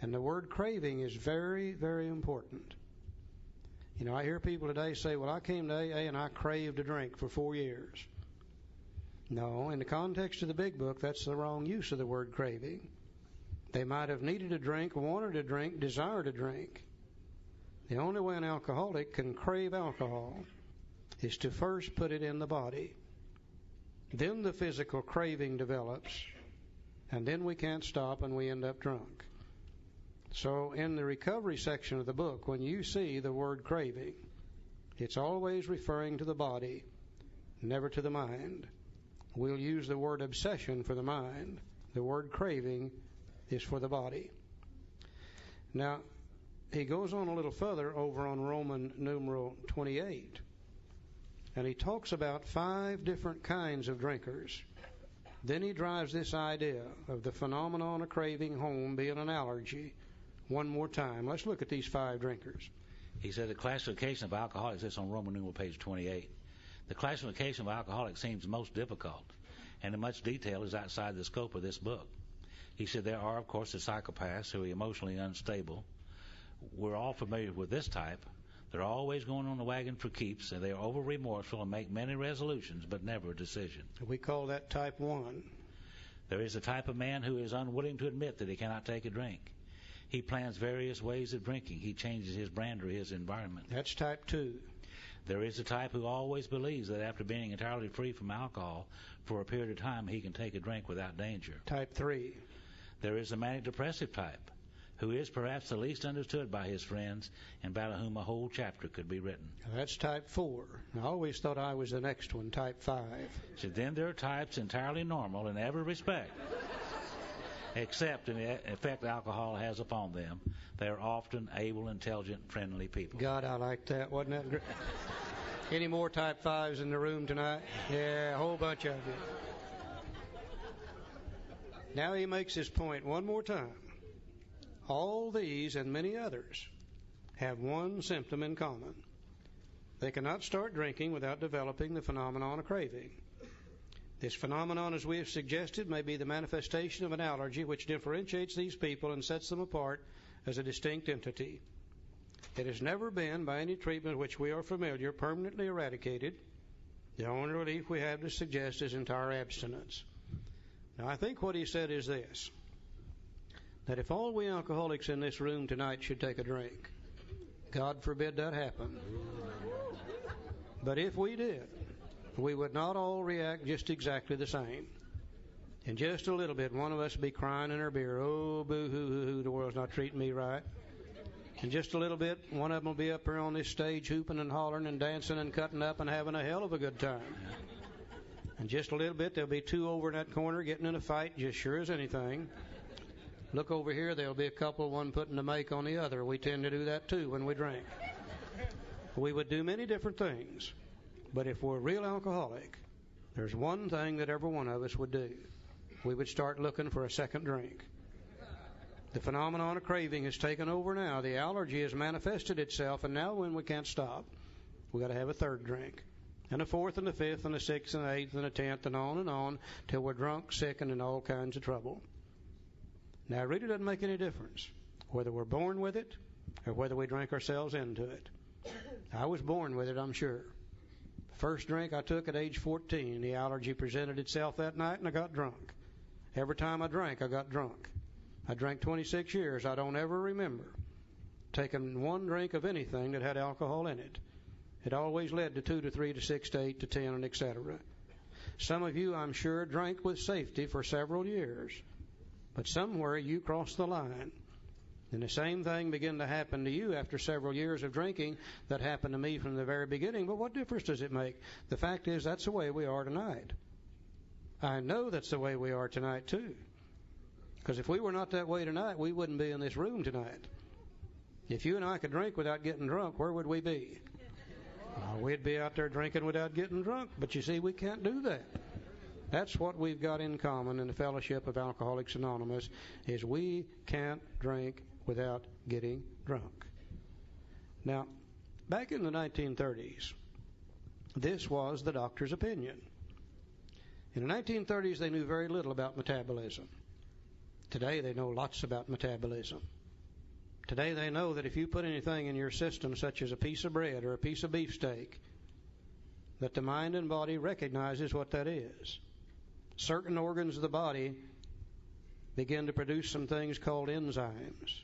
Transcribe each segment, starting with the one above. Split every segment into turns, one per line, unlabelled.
And the word craving is very, very important. You know, I hear people today say, well, I came to AA and I craved a drink for 4 years. No, in the context of the Big Book, that's the wrong use of the word craving. They might have needed a drink, wanted a drink, desired a drink. The only way an alcoholic can crave alcohol is to first put it in the body. Then the physical craving develops, and then we can't stop and we end up drunk. So in the recovery section of the book, when you see the word craving, it's always referring to the body, never to the mind. We'll use the word obsession for the mind. The word craving is for the body. Now, he goes on a little further over on Roman numeral 28, and he talks about 5 different kinds of drinkers. Then he drives this idea of the phenomenon of craving home being an allergy one more time. Let's look at these 5 drinkers.
He said the classification of alcoholics, this on Roman numeral page 28. The classification of alcoholics seems most difficult, and in much detail is outside the scope of this book. He said there are, of course, the psychopaths who are emotionally unstable. We're all familiar with this type. They're always going on the wagon for keeps, and they are over-remorseful and make many resolutions, but never a decision.
We call that type 1.
There is a type of man who is unwilling to admit that he cannot take a drink. He plans various ways of drinking. He changes his brand or his environment.
That's type 2.
There is a type who always believes that after being entirely free from alcohol for a period of time, he can take a drink without danger.
Type 3.
There is a manic-depressive type who is perhaps the least understood by his friends and about whom a whole chapter could be written.
That's type 4. I always thought I was the next one, type 5.
So then there are types entirely normal in every respect, except in the effect alcohol has upon them. They are often able, intelligent, friendly people.
God, I like that. Wasn't that great? Any more type 5s in the room tonight? Yeah, a whole bunch of you. Now he makes his point one more time. All these and many others have one symptom in common. They cannot start drinking without developing the phenomenon of craving. This phenomenon, as we have suggested, may be the manifestation of an allergy which differentiates these people and sets them apart as a distinct entity. It has never been, by any treatment which we are familiar, permanently eradicated. The only relief we have to suggest is entire abstinence. Now, I think what he said is this, that if all we alcoholics in this room tonight should take a drink, God forbid that happen, but if we did, we would not all react just exactly the same. In just a little bit, one of us would be crying in our beer, oh, boo-hoo-hoo-hoo, the world's not treating me right. In just a little bit, one of them will be up here on this stage hooping and hollering and dancing and cutting up and having a hell of a good time. In just a little bit, there'll be 2 over in that corner getting in a fight just sure as anything. Look over here, there'll be a couple, one putting the make on the other. We tend to do that too when we drink. We would do many different things, but if we're a real alcoholic, there's one thing that every one of us would do. We would start looking for a second drink. The phenomenon of craving has taken over now. The allergy has manifested itself, and now when we can't stop, we've got to have a third drink, and a fourth, and a fifth, and a sixth, and an eighth, and a 10th, and on, till we're drunk, sick, and in all kinds of trouble. Now, it really doesn't make any difference whether we're born with it or whether we drink ourselves into it. I was born with it, I'm sure. First drink I took at age 14, the allergy presented itself that night, and I got drunk. Every time I drank, I got drunk. I drank 26 years. I don't ever remember taking one drink of anything that had alcohol in it. It always led to 2 to 3 to 6 to 8 to 10, and etc. Some of you, I'm sure, drank with safety for several years. But somewhere you crossed the line. And the same thing began to happen to you after several years of drinking that happened to me from the very beginning. But what difference does it make? The fact is, that's the way we are tonight. I know that's the way we are tonight, too. Because if we were not that way tonight, we wouldn't be in this room tonight. If you and I could drink without getting drunk, where would we be? We'd be out there drinking without getting drunk. But you see, we can't do that. That's what we've got in common in the fellowship of Alcoholics Anonymous, is we can't drink without getting drunk. Now, back in the 1930s, this was the doctor's opinion. In the 1930s, they knew very little about metabolism. Today, they know lots about metabolism. Today they know that if you put anything in your system, such as a piece of bread or a piece of beefsteak, that the mind and body recognizes what that is. Certain organs of the body begin to produce some things called enzymes.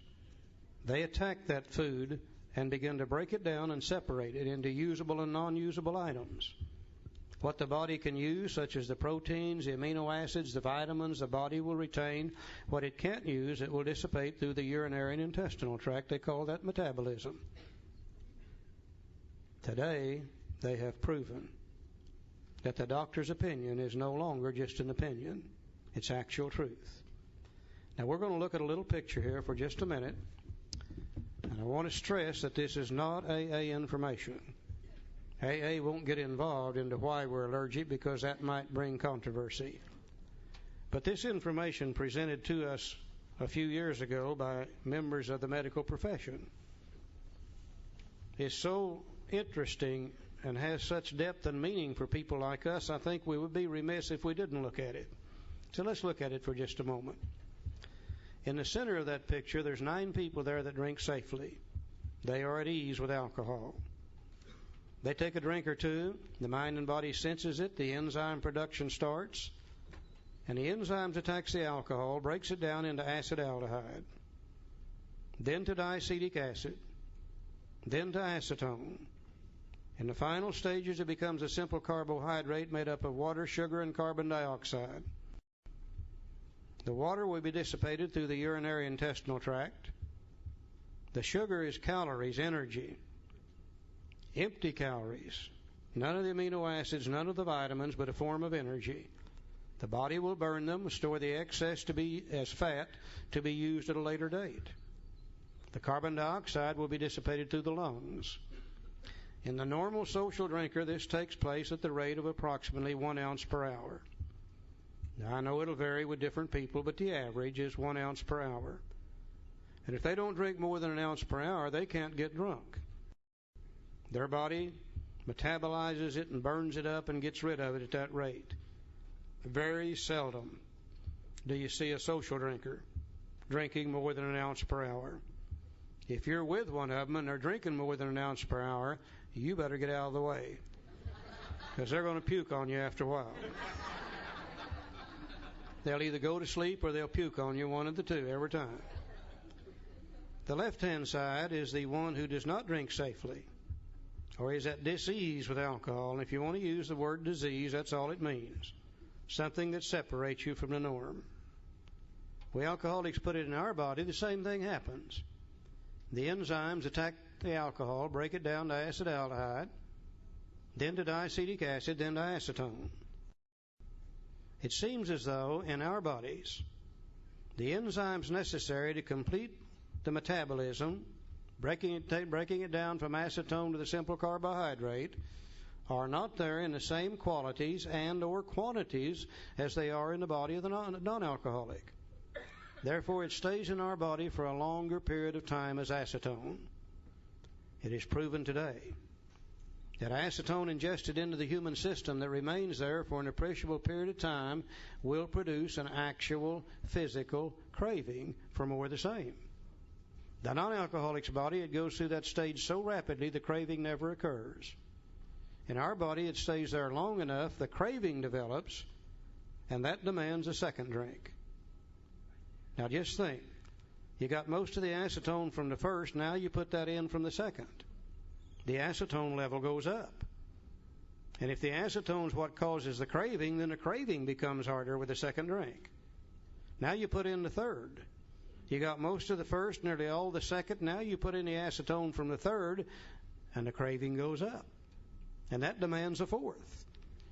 They attack that food and begin to break it down and separate it into usable and non-usable items. What the body can use, such as the proteins, the amino acids, the vitamins, the body will retain. What it can't use, it will dissipate through the urinary and intestinal tract. They call that metabolism. Today, they have proven that the doctor's opinion is no longer just an opinion. It's actual truth. Now, we're going to look at a little picture here for just a minute. And I want to stress that this is not AA information. AA won't get involved into why we're allergic because that might bring controversy. But this information presented to us a few years ago by members of the medical profession is so interesting and has such depth and meaning for people like us, I think we would be remiss if we didn't look at it. So let's look at it for just a moment. In the center of that picture, there's 9 people there that drink safely. They are at ease with alcohol. They take a drink or two, the mind and body senses it, the enzyme production starts, and the enzymes attacks the alcohol, breaks it down into acetaldehyde, then to diacetic acid, then to acetone. In the final stages, it becomes a simple carbohydrate made up of water, sugar, and carbon dioxide. The water will be dissipated through the urinary intestinal tract. The sugar is calories, energy. Empty calories. None of the amino acids, none of the vitamins, but a form of energy. The body will burn them, store the excess to be as fat to be used at a later date. The carbon dioxide will be dissipated through the lungs. In the normal social drinker, this takes place at the rate of approximately 1 ounce per hour. Now, I know it'll vary with different people, but the average is 1 ounce per hour. And if they don't drink more than 1 ounce per hour, they can't get drunk. Their body metabolizes it and burns it up and gets rid of it at that rate. Very seldom do you see a social drinker drinking more than 1 ounce per hour. If you're with one of them and they're drinking more than 1 ounce per hour, you better get out of the way, because they're going to puke on you after a while. They'll either go to sleep or they'll puke on you, one of the two, every time. The left-hand side is the one who does not drink safely, or is at dis-ease with alcohol. And if you want to use the word disease, that's all it means. Something that separates you from the norm. We alcoholics put it in our body, the same thing happens. The enzymes attack the alcohol, break it down to acetaldehyde, then to diacetic acid, then to acetone. It seems as though in our bodies, the enzymes necessary to complete the metabolism, breaking it down from acetone to the simple carbohydrate, are not there in the same qualities and or quantities as they are in the body of the non-alcoholic. Therefore, it stays in our body for a longer period of time as acetone. It is proven today that acetone ingested into the human system that remains there for an appreciable period of time will produce an actual physical craving for more of the same. The non-alcoholic's body, it goes through that stage so rapidly the craving never occurs. In our body, it stays there long enough, the craving develops, and that demands a second drink. Now just think, you got most of the acetone from the first, now you put that in from the second. The acetone level goes up. And if the acetone is what causes the craving, then the craving becomes harder with the second drink. Now you put in the third. You got most of the first, nearly all the second. Now you put in the acetone from the third, and the craving goes up. And that demands a fourth.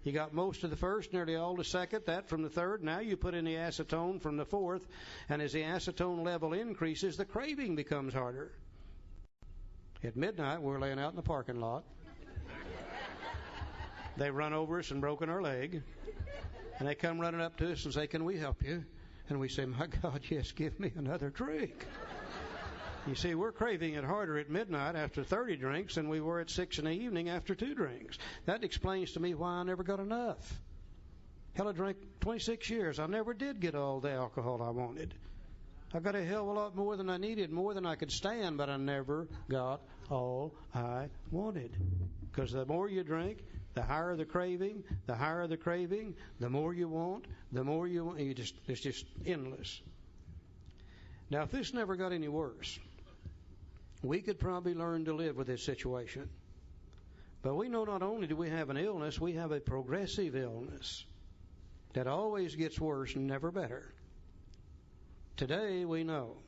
You got most of the first, nearly all the second, that from the third. Now you put in the acetone from the fourth, and as the acetone level increases, the craving becomes harder. At midnight, we're laying out in the parking lot. They run over us and broken our leg, and they come running up to us and say, "Can we help you?" And we say, "My God, yes, give me another drink." You see, we're craving it harder at midnight after 30 drinks than we were at 6 in the evening after 2 drinks. That explains to me why I never got enough. Hell, I drank 26 years. I never did get all the alcohol I wanted. I got a hell of a lot more than I needed, more than I could stand, but I never got all I wanted. Because the more you drink, the higher the craving, the higher the craving, the more you want, the more you want. It's just endless. Now, if this never got any worse, we could probably learn to live with this situation. But we know not only do we have an illness, we have a progressive illness that always gets worse and never better. Today we know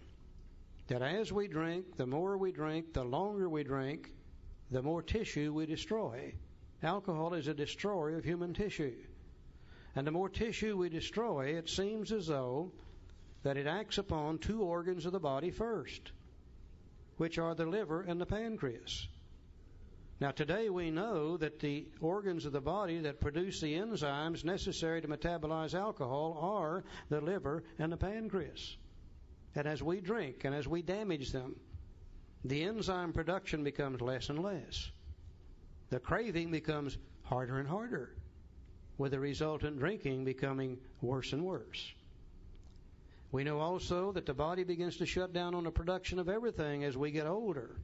that as we drink, the more we drink, the longer we drink, the more tissue we destroy. Alcohol is a destroyer of human tissue. And the more tissue we destroy, it seems as though that it acts upon two organs of the body first, which are the liver and the pancreas. Now today we know that the organs of the body that produce the enzymes necessary to metabolize alcohol are the liver and the pancreas. And as we drink and as we damage them, the enzyme production becomes less and less. The craving becomes harder and harder, with the resultant drinking becoming worse and worse. We know also that the body begins to shut down on the production of everything as we get older.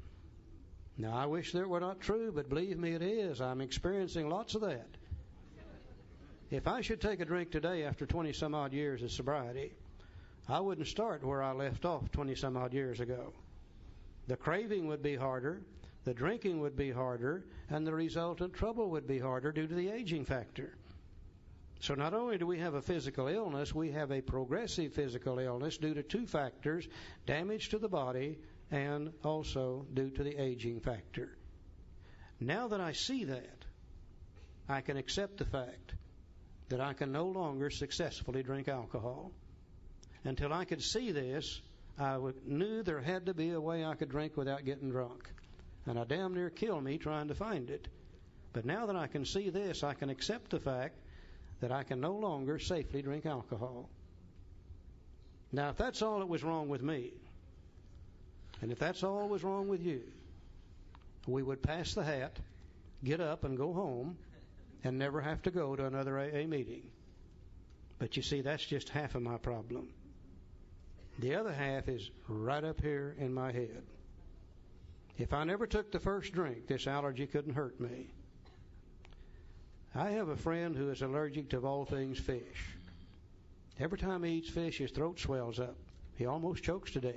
Now, I wish that were not true, but believe me, it is. I'm experiencing lots of that. If I should take a drink today after 20-some-odd years of sobriety, I wouldn't start where I left off 20-some-odd years ago. The craving would be harder, the drinking would be harder, and the resultant trouble would be harder due to the aging factor. So not only do we have a physical illness, we have a progressive physical illness due to two factors, damage to the body and also due to the aging factor. Now that I see that, I can accept the fact that I can no longer successfully drink alcohol. Until I could see this, I knew there had to be a way I could drink without getting drunk. And I damn near killed me trying to find it. But now that I can see this, I can accept the fact that I can no longer safely drink alcohol. Now, if that's all that was wrong with me, and if that's all that was wrong with you, we would pass the hat, get up and go home, and never have to go to another AA meeting. But you see, that's just half of my problem. The other half is right up here in my head. If I never took the first drink, this allergy couldn't hurt me. I have a friend who is allergic to, of all things, fish. Every time he eats fish, his throat swells up. He almost chokes to death.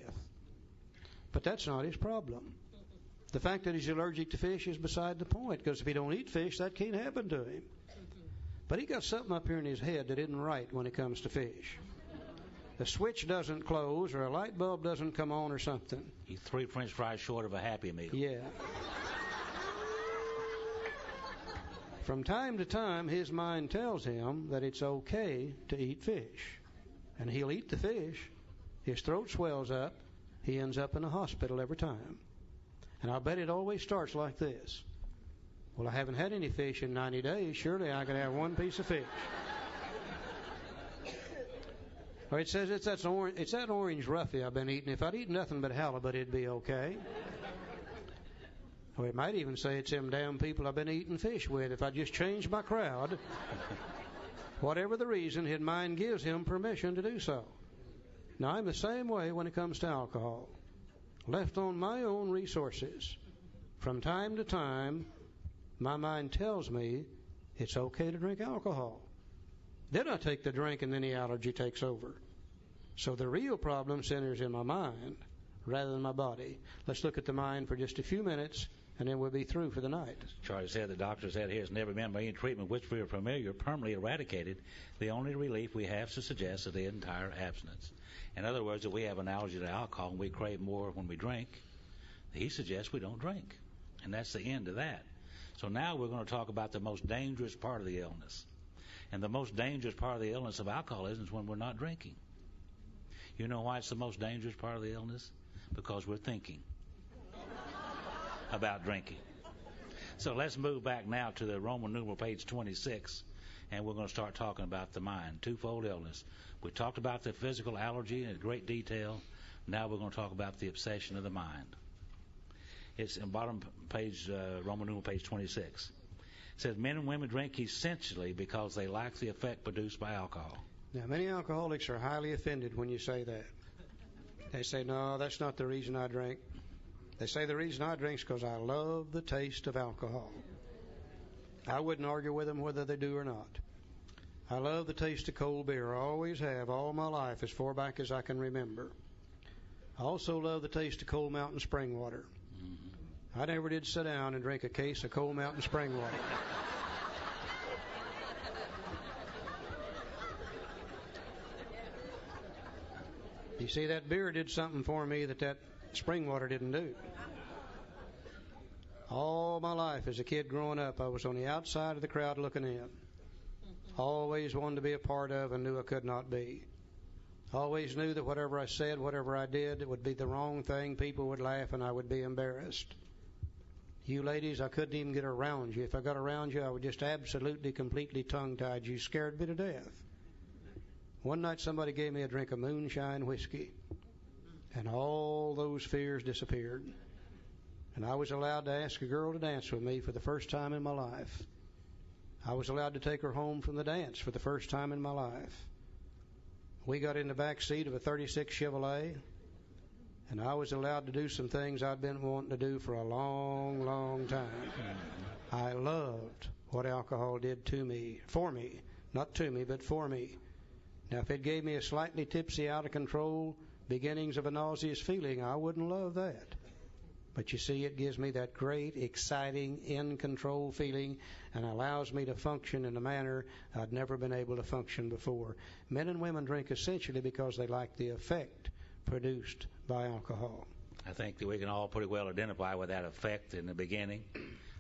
But that's not his problem. The fact that he's allergic to fish is beside the point, because if he don't eat fish, that can't happen to him. But he got something up here in his head that isn't right when it comes to fish. The switch doesn't close, or a light bulb doesn't come on, or something.
He's 3 French fries short of a Happy Meal.
Yeah. From time to time, his mind tells him that it's okay to eat fish. And he'll eat the fish. His throat swells up. He ends up in a hospital every time. And I'll bet it always starts like this. Well, I haven't had any fish in 90 days. Surely I can have one piece of fish. Or it says it's that orange roughy I've been eating. If I'd eaten nothing but halibut, it'd be okay. Or it might even say it's them damn people I've been eating fish with. If I just changed my crowd, whatever the reason, his mind gives him permission to do so. Now, I'm the same way when it comes to alcohol. Left on my own resources, from time to time, my mind tells me it's okay to drink alcohol. Then I take the drink and then the allergy takes over. So the real problem centers in my mind rather than my body. Let's look at the mind for just a few minutes, and then we'll be through for the night.
Charlie said the doctor said he has never been by any treatment which we are familiar permanently eradicated. The only relief we have to suggest is the entire abstinence. In other words, if we have an allergy to alcohol and we crave more when we drink, he suggests we don't drink. And that's the end of that. So now we're going to talk about the most dangerous part of the illness. And the most dangerous part of the illness of alcoholism is when we're not drinking. You know why it's the most dangerous part of the illness? Because we're thinking about drinking. So let's move back now to the Roman numeral page 26, and we're going to start talking about the mind, twofold illness. We talked about the physical allergy in great detail. Now we're going to talk about the obsession of the mind. It's in bottom page, Roman numeral page 26. It says men and women drink essentially because they lack the effect produced by alcohol.
Now, many alcoholics are highly offended when you say that. They say, no, that's not the reason I drink. They say the reason I drink is because I love the taste of alcohol. I wouldn't argue with them whether they do or not. I love the taste of cold beer. I always have all my life, as far back as I can remember. I also love the taste of Cold Mountain spring water. I never did sit down and drink a case of Cold Mountain spring water. You see, that beer did something for me that spring water didn't do. All my life as a kid growing up, I was on the outside of the crowd looking in. Always wanted to be a part of and knew I could not be. Always knew that whatever I said, whatever I did, it would be the wrong thing. People would laugh and I would be embarrassed. You ladies, I couldn't even get around you. If I got around you, I would just absolutely, completely tongue-tied you. Scared me to death. One night somebody gave me a drink of moonshine whiskey, and all those fears disappeared. And I was allowed to ask a girl to dance with me for the first time in my life. I was allowed to take her home from the dance for the first time in my life. We got in the back seat of a 36 Chevrolet, and I was allowed to do some things I'd been wanting to do for a long, long time. I loved what alcohol did to me, for me, not to me, but for me. Now, if it gave me a slightly tipsy, out of control, beginnings of a nauseous feeling, I wouldn't love that. But you see, it gives me that great, exciting, in-control feeling and allows me to function in a manner I'd never been able to function before. Men and women drink essentially because they like the effect produced by alcohol.
I think that we can all pretty well identify with that effect in the beginning.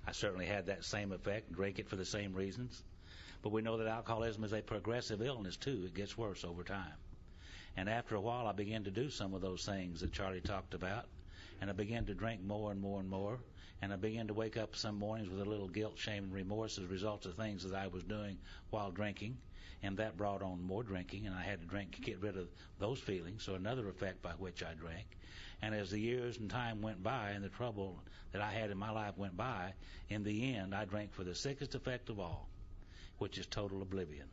I certainly had that same effect, drank it for the same reasons. But we know that alcoholism is a progressive illness, too. It gets worse over time. And after a while, I began to do some of those things that Charlie talked about. And I began to drink more and more and more. And I began to wake up some mornings with a little guilt, shame, and remorse as a result of things that I was doing while drinking. And that brought on more drinking, and I had to drink to get rid of those feelings, so another effect by which I drank. And as the years and time went by and the trouble that I had in my life went by, in the end, I drank for the sickest effect of all, which is total oblivion.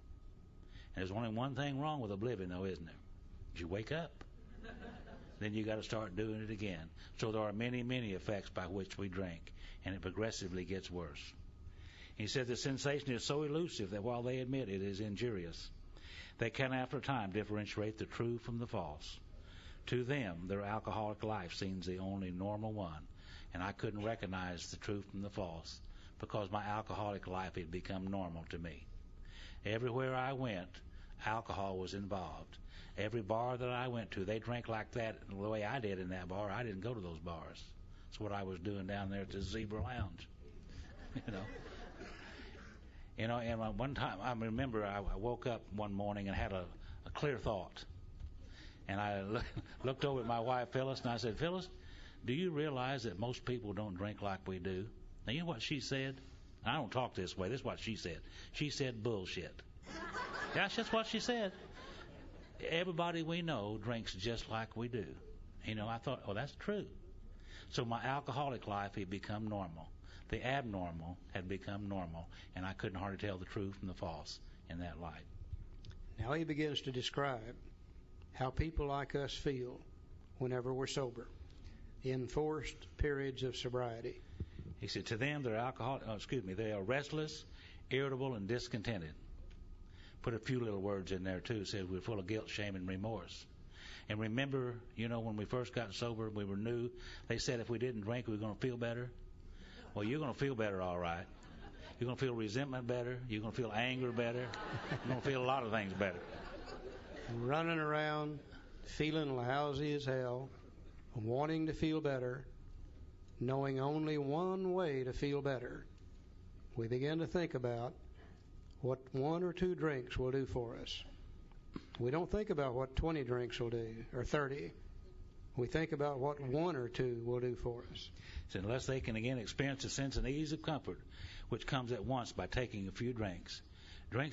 And there's only one thing wrong with oblivion, though, isn't there? You wake up. Then you got to start doing it again. So there are many, many effects by which we drink, and it progressively gets worse. He said the sensation is so elusive that while they admit it is injurious, they can after a time differentiate the true from the false. To them, their alcoholic life seems the only normal one, and I couldn't recognize the true from the false because my alcoholic life had become normal to me. Everywhere I went, alcohol was involved. Every bar that I went to, they drank like that the way I did in that bar. I didn't go to those bars. That's what I was doing down there at the Zebra Lounge. And one time, I remember I woke up one morning and had a clear thought. And I looked over at my wife, Phyllis, and I said, Phyllis, do you realize that most people don't drink like we do? Now, you know what she said? I don't talk this way. This is what she said. She said bullshit. That's just what she said. Everybody we know drinks just like we do. I thought, oh, that's true. So my alcoholic life had become normal. The abnormal had become normal, and I couldn't hardly tell the true from the false in that light.
Now he begins to describe how people like us feel whenever we're sober, in forced periods of sobriety.
He said, to them, they are restless, irritable, and discontented. Put a few little words in there, too. Said we're full of guilt, shame, and remorse. And remember, when we first got sober, we were new, they said if we didn't drink, we were going to feel better. Well, you're going to feel better, all right. You're going to feel resentment better. You're going to feel anger better. You're going to feel a lot of things better.
Running around, feeling lousy as hell, wanting to feel better, knowing only one way to feel better. We begin to think about what 1 or 2 drinks will do for us. We don't think about what 20 drinks will do, or 30. We think about what 1 or 2 will do for us.
So unless they can again experience a sense and ease of comfort, which comes at once by taking a few drinks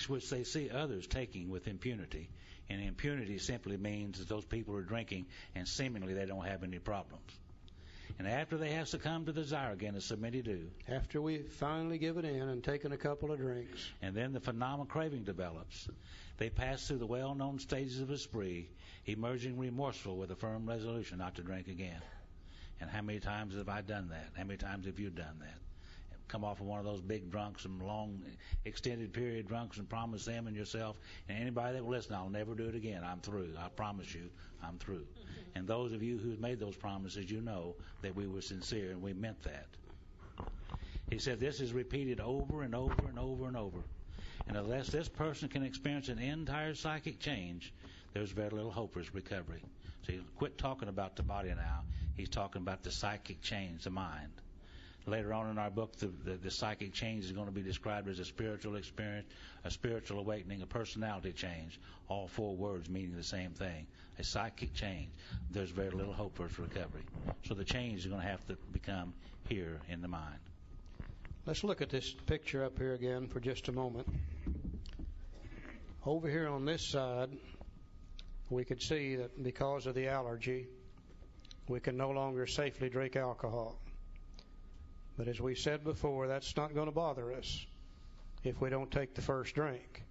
which they see others taking with impunity. And impunity simply means that those people are drinking and seemingly they don't have any problems. And after they have succumbed to the desire again, as so many do,
after we finally give it in and taken a couple of drinks,
and then the phenomenal craving develops, they pass through the well-known stages of a spree, emerging remorseful with a firm resolution not to drink again. And how many times have I done that? How many times have you done that? Come off of one of those big drunks and long extended period drunks and promise them and yourself and anybody that will listen, I'll never do it again. I'm through. I promise you, I'm through. And those of you who made those promises, you know that we were sincere and we meant that. He said this is repeated over and over and over and over. And unless this person can experience an entire psychic change, there's very little hope for his recovery. So you quit talking about the body now. He's talking about the psychic change, the mind. Later on in our book, the psychic change is going to be described as a spiritual experience, a spiritual awakening, a personality change. All 4 words meaning the same thing, a psychic change. There's very little hope for its recovery. So the change is going to have to become here in the mind.
Let's look at this picture up here again for just a moment. Over here on this side, we could see that because of the allergy, we can no longer safely drink alcohol. But as we said before, that's not going to bother us if we don't take the first drink.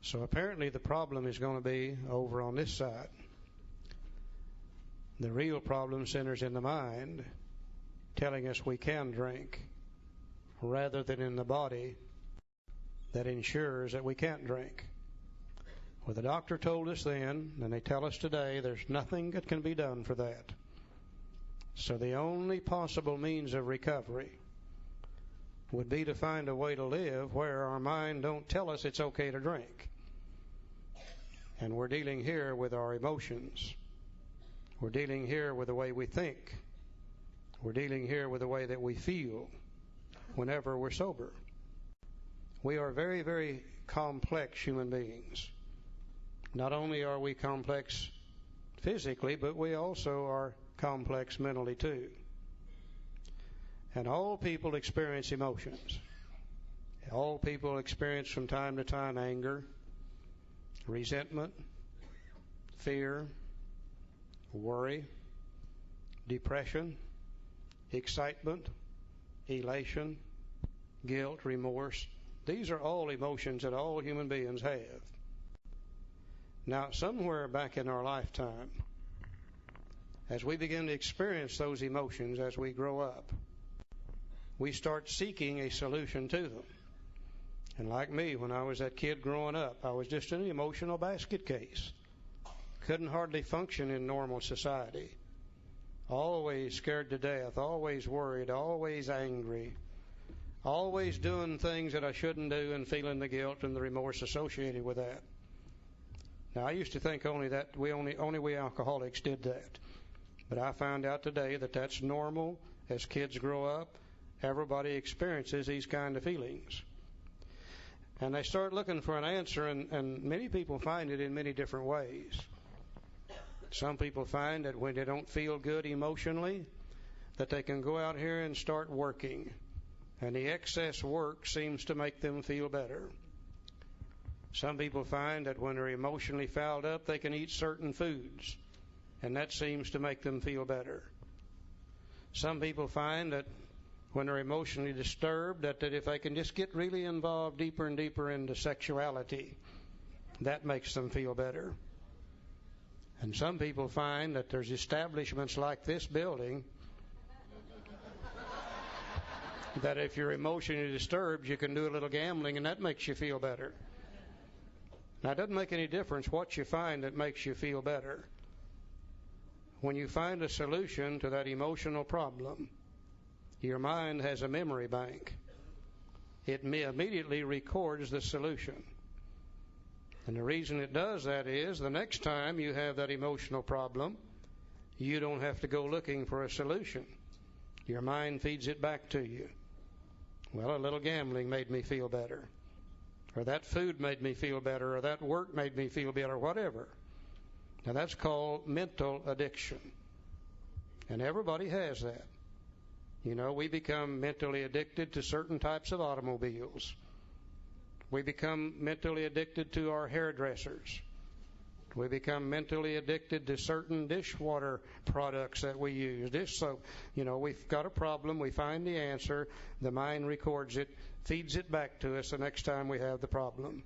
So apparently the problem is going to be over on this side. The real problem centers in the mind, telling us we can drink, rather than in the body that ensures that we can't drink. Well, the doctor told us then, and they tell us today, there's nothing that can be done for that. So the only possible means of recovery would be to find a way to live where our mind don't tell us it's okay to drink. And we're dealing here with our emotions. We're dealing here with the way we think. We're dealing here with the way that we feel whenever we're sober. We are very, very complex human beings. Not only are we complex physically, but we also are complex mentally too. And all people experience emotions. All people experience from time to time anger, resentment, fear, worry, depression, excitement, elation, guilt, remorse. These are all emotions that all human beings have. Now, somewhere back in our lifetime, as we begin to experience those emotions as we grow up, we start seeking a solution to them. And like me, when I was that kid growing up, I was just an emotional basket case. Couldn't hardly function in normal society. Always scared to death, always worried, always angry, always doing things that I shouldn't do and feeling the guilt and the remorse associated with that. Now, I used to think only we alcoholics did that. But I found out today that that's normal. As kids grow up, everybody experiences these kind of feelings. And they start looking for an answer, and many people find it in many different ways. Some people find that when they don't feel good emotionally, that they can go out here and start working. And the excess work seems to make them feel better. Some people find that when they're emotionally fouled up, they can eat certain foods, and that seems to make them feel better. Some people find that when they're emotionally disturbed, that if they can just get really involved deeper and deeper into sexuality, that makes them feel better. And some people find that there's establishments like this building that if you're emotionally disturbed, you can do a little gambling, and that makes you feel better. Now, it doesn't make any difference what you find that makes you feel better. When you find a solution to that emotional problem, your mind has a memory bank. It immediately records the solution. And the reason it does that is the next time you have that emotional problem, you don't have to go looking for a solution. Your mind feeds it back to you. Well, a little gambling made me feel better. Or that food made me feel better. Or that work made me feel better. Whatever. Now, that's called mental addiction. And everybody has that. You know, we become mentally addicted to certain types of automobiles. We become mentally addicted to our hairdressers. We become mentally addicted to certain dishwater products that we use. Dish soap, we've got a problem, we find the answer, the mind records it, feeds it back to us the next time we have the problem.